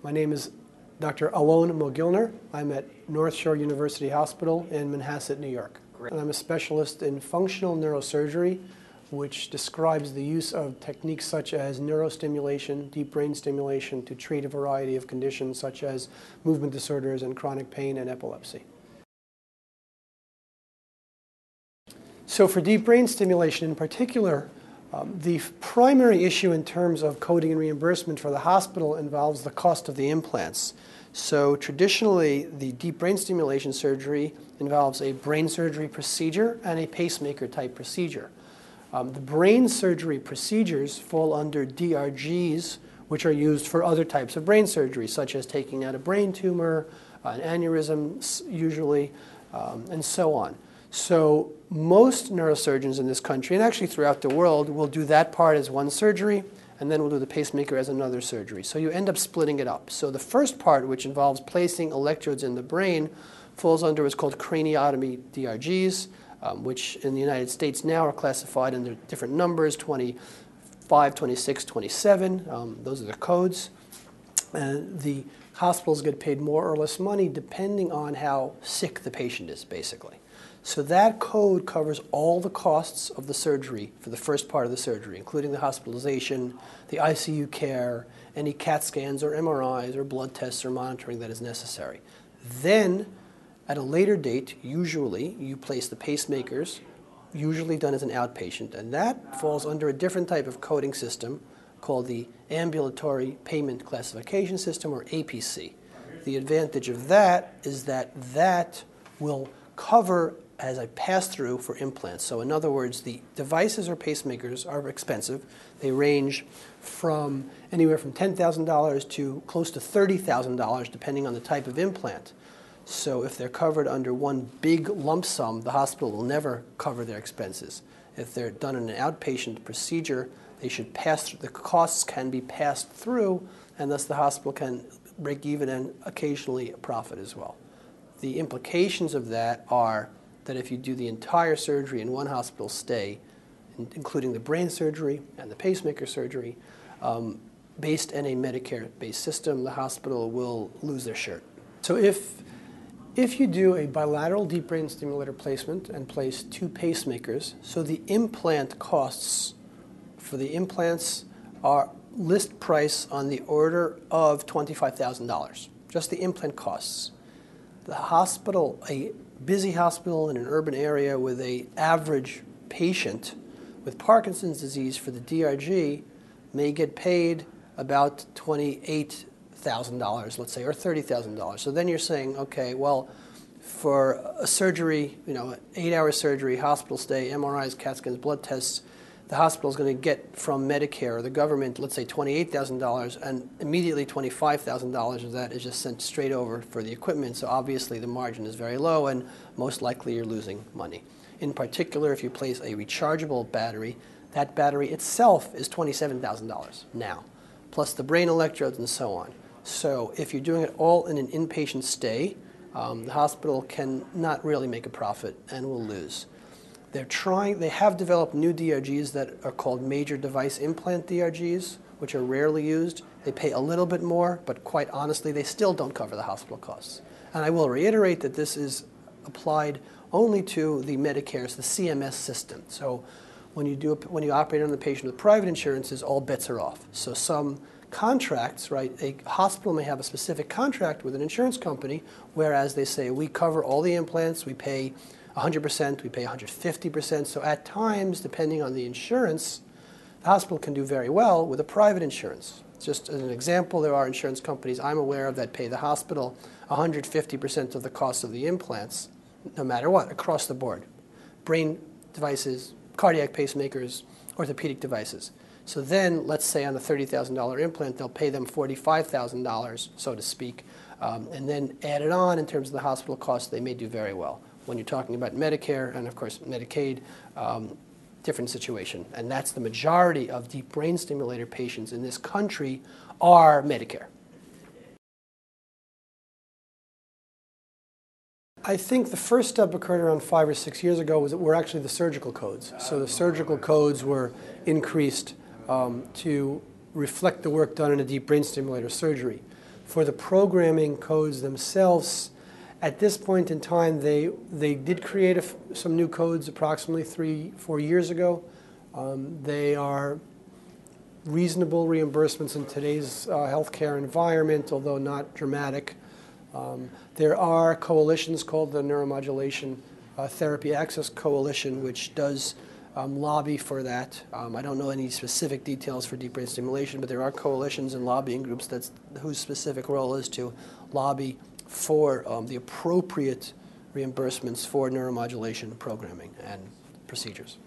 My name is Dr. Alon Mogilner. I'm at North Shore University Hospital in Manhasset, New York. And I'm a specialist in functional neurosurgery, which describes the use of techniques such as neurostimulation, deep brain stimulation, to treat a variety of conditions such as movement disorders and chronic pain and epilepsy. So for deep brain stimulation in particular, the primary issue in terms of coding and reimbursement for the hospital involves the cost of the implants. So traditionally, the deep brain stimulation surgery involves a brain surgery procedure and a pacemaker type procedure. The brain surgery procedures fall under DRGs, which are used for other types of brain surgery, such as taking out a brain tumor, an aneurysm usually, and so on. So most neurosurgeons in this country, and actually throughout the world, will do that part as one surgery, and then we'll do the pacemaker as another surgery. So you end up splitting it up. So the first part, which involves placing electrodes in the brain, falls under what's called craniotomy DRGs, which in the United States now are classified under different numbers, 25, 26, 27. Those are the codes. And the hospitals get paid more or less money depending on how sick the patient is, basically. So that code covers all the costs of the surgery for the first part of the surgery, including the hospitalization, the ICU care, any CAT scans or MRIs or blood tests or monitoring that is necessary. Then, at a later date, usually, you place the pacemakers, usually done as an outpatient, and that falls under a different type of coding system called the Ambulatory Payment Classification System, or APC. The advantage of that is that that will cover as a pass-through for implants. So in other words, the devices or pacemakers are expensive. They range from anywhere from $10,000 to close to $30,000 depending on the type of implant. So if they're covered under one big lump sum, the hospital will never cover their expenses. If they're done in an outpatient procedure, they should pass through, the costs can be passed through, and thus the hospital can break even and occasionally a profit as well. The implications of that are that if you do the entire surgery in one hospital stay, including the brain surgery and the pacemaker surgery, based in a Medicare-based system, the hospital will lose their shirt. So if you do a bilateral deep brain stimulator placement and place two pacemakers, so the implant costs for the implants are list price on the order of $25,000, just the implant costs. The hospital, a busy hospital in an urban area with an average patient with Parkinson's disease for the DRG may get paid about $28,000, let's say, or $30,000. So then you're saying, okay, well, for a surgery, an 8-hour surgery, hospital stay, MRIs, CAT scans, blood tests, the hospital is going to get from Medicare or the government, let's say $28,000, and immediately $25,000 of that is just sent straight over for the equipment. So obviously the margin is very low, and most likely you're losing money. In particular, if you place a rechargeable battery, that battery itself is $27,000 now, plus the brain electrodes and so on. So if you're doing it all in an inpatient stay, the hospital can not really make a profit and will lose. They have developed new DRGs that are called major device implant DRGs, which are rarely used. They pay a little bit more, but quite honestly, they still don't cover the hospital costs. And I will reiterate that this is applied only to the Medicare's, the CMS system. So when you operate on the patient with private insurances, all bets are off. So some contracts, right, a hospital may have a specific contract with an insurance company, whereas they say, we cover all the implants, we pay 100%, we pay 150%. So at times, depending on the insurance, the hospital can do very well with a private insurance. Just as an example, there are insurance companies I'm aware of that pay the hospital 150% of the cost of the implants, no matter what, across the board. Brain devices, cardiac pacemakers, orthopedic devices. So then, let's say on a $30,000 implant, they'll pay them $45,000, so to speak, and then add it on in terms of the hospital costs, they may do very well. When you're talking about Medicare and, of course, Medicaid, different situation. And that's the majority of deep brain stimulator patients in this country are Medicare. I think the first step occurred around 5 or 6 years ago were actually the surgical codes. So the surgical codes were increased to reflect the work done in a deep brain stimulator surgery. For the programming codes themselves, at this point in time, they did create some new codes approximately 3-4 years ago. They are reasonable reimbursements in today's healthcare environment, although not dramatic. There are coalitions called the Neuromodulation Therapy Access Coalition, which does lobby for that. I don't know any specific details for deep brain stimulation, but there are coalitions and lobbying groups whose specific role is to lobby for the appropriate reimbursements for neuromodulation programming and procedures.